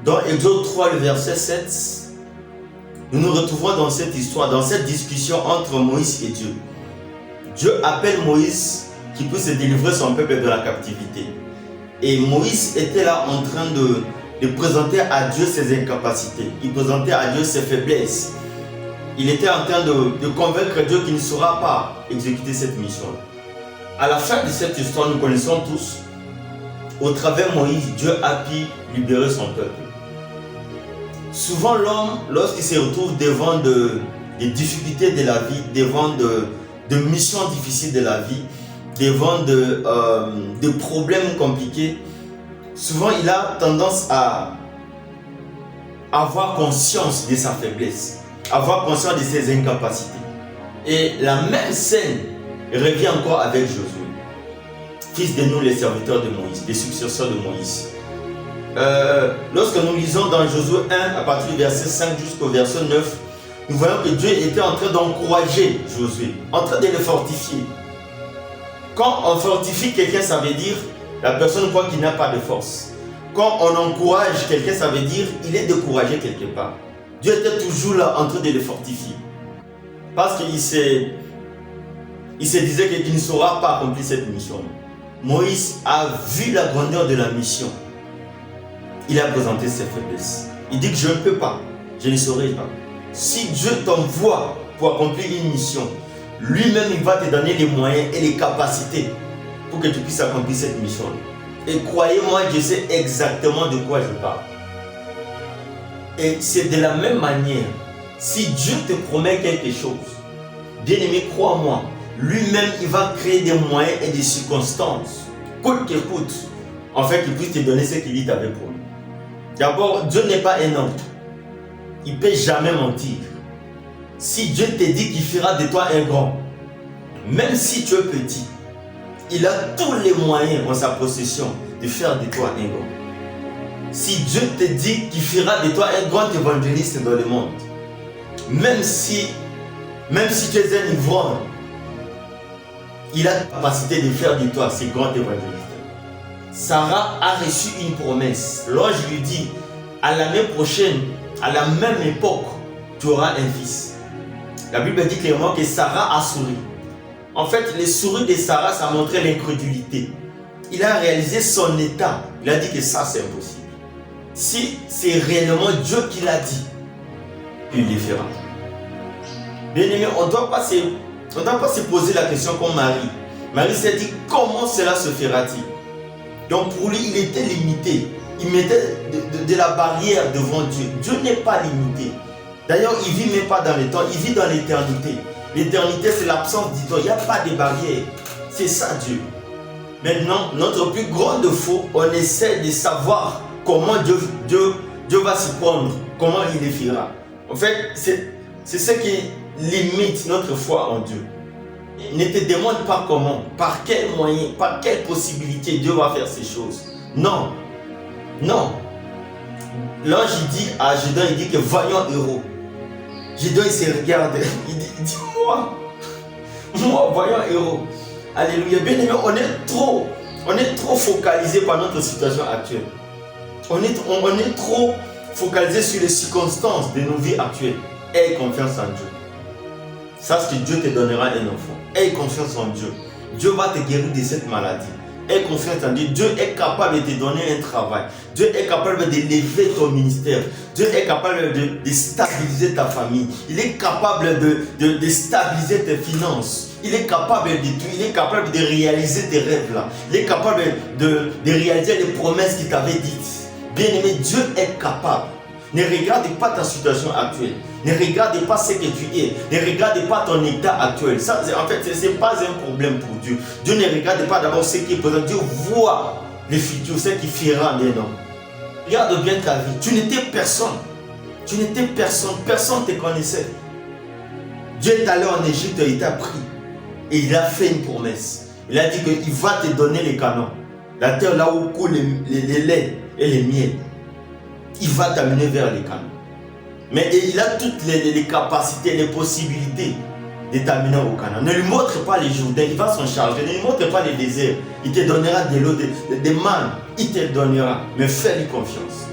Dans Exode 3, le verset 7, nous nous retrouvons dans cette histoire, dans cette discussion entre Moïse et Dieu. Dieu appelle Moïse qui peut se délivrer son peuple de la captivité. Et Moïse était là en train de présenter à Dieu ses incapacités. Il présentait à Dieu ses faiblesses. Il était en train de convaincre Dieu qu'il ne saura pas exécuter cette mission. À la fin de cette histoire, nous connaissons tous, au travers de Moïse, Dieu a pu libérer son peuple. Souvent l'homme, lorsqu'il se retrouve devant des difficultés de la vie, devant de missions difficiles de la vie, devant de problèmes compliqués, souvent il a tendance à avoir conscience de sa faiblesse, avoir conscience de ses incapacités. Et la même scène revient encore avec Josué, fils de nous les serviteurs de Moïse, les successeurs de Moïse. Lorsque nous lisons dans Josué 1, à partir du verset 5 jusqu'au verset 9, nous voyons que Dieu était en train d'encourager Josué, en train de le fortifier. Quand on fortifie quelqu'un, ça veut dire la personne croit qu'il n'a pas de force. Quand on encourage quelqu'un, ça veut dire qu'il est découragé quelque part. Dieu était toujours là en train de le fortifier. Parce qu'il se disait qu'il ne saura pas accomplir cette mission. Moïse a vu la grandeur de la mission. Il a présenté ses faiblesses. Il dit que je ne peux pas, je ne saurai pas. Si Dieu t'envoie pour accomplir une mission, lui-même il va te donner les moyens et les capacités pour que tu puisses accomplir cette mission. Et croyez-moi, je sais exactement de quoi je parle. Et c'est de la même manière, si Dieu te promet quelque chose, bien-aimé, crois-moi, lui-même il va créer des moyens et des circonstances, coûte que coûte, en fait qu'il puisse te donner ce qu'il t'avait promis. D'abord, Dieu n'est pas un homme. Il ne peut jamais mentir. Si Dieu te dit qu'il fera de toi un grand, même si tu es petit, il a tous les moyens en sa possession de faire de toi un grand. Si Dieu te dit qu'il fera de toi un grand évangéliste dans le monde, même si tu es un ivrogne, il a la capacité de faire de toi ce grand évangéliste. Sarah a reçu une promesse. L'ange lui dit, à l'année prochaine, à la même époque, tu auras un fils. La Bible dit clairement que Sarah a souri. En fait, les sourires de Sarah, ça montrait l'incrédulité. Il a réalisé son état. Il a dit que ça, c'est impossible. Si c'est réellement Dieu qui l'a dit, il le fera. Bien aimé, on ne doit pas se poser la question comme Marie. Marie s'est dit, comment cela se fera-t-il? Donc pour lui, il était limité. Il mettait de la barrière devant Dieu. Dieu n'est pas limité. D'ailleurs, il ne vit même pas dans le temps, il vit dans l'éternité. L'éternité, c'est l'absence du temps. Il n'y a pas de barrière. C'est ça Dieu. Maintenant, notre plus grand défaut, on essaie de savoir comment Dieu va s'y prendre, comment il le fera. En fait, c'est ce qui limite notre foi en Dieu. Ne te demande pas comment, par quel moyen, par quelle possibilité Dieu va faire ces choses. Non. Non. L'ange dit à Gédéon, il dit que vaillant héros. Gédéon il se regarde, il dit moi vaillant héros. Alléluia. Bien aimé, on est trop focalisé par notre situation actuelle. On est trop focalisé sur les circonstances de nos vies actuelles. Aie confiance en Dieu. Sache que Dieu te donnera un enfant. Aie confiance en Dieu. Dieu va te guérir de cette maladie. Aie confiance en Dieu. Dieu est capable de te donner un travail. Dieu est capable de lever ton ministère. Dieu est capable de stabiliser ta famille. Il est capable de stabiliser tes finances. Il est capable de tout. Il est capable de réaliser tes rêves là. Il est capable de réaliser les promesses qu'il t'avait dites. Bien aimé, Dieu est capable. Ne regarde pas ta situation actuelle. Ne regarde pas ce que tu es. Ne regarde pas ton état actuel. Ça, en fait, ce n'est pas un problème pour Dieu. Dieu ne regarde pas d'abord ce qui est présent. Dieu voit le futur, ce qui fera maintenant. Regarde bien ta vie. Tu n'étais personne. Tu n'étais personne. Personne ne te connaissait. Dieu est allé en Égypte, il t'a pris. Et il a fait une promesse. Il a dit qu'il va te donner les canons. La terre là où coule les laits et les miels. Il va t'amener vers les canaux. Mais il a toutes les capacités, les possibilités de t'amener au Canaan. Ne lui montre pas les Jourdains, il va s'en charger. Ne lui montre pas les déserts. Il te donnera de l'eau, des mannes. Il te donnera. Mais fais-lui confiance.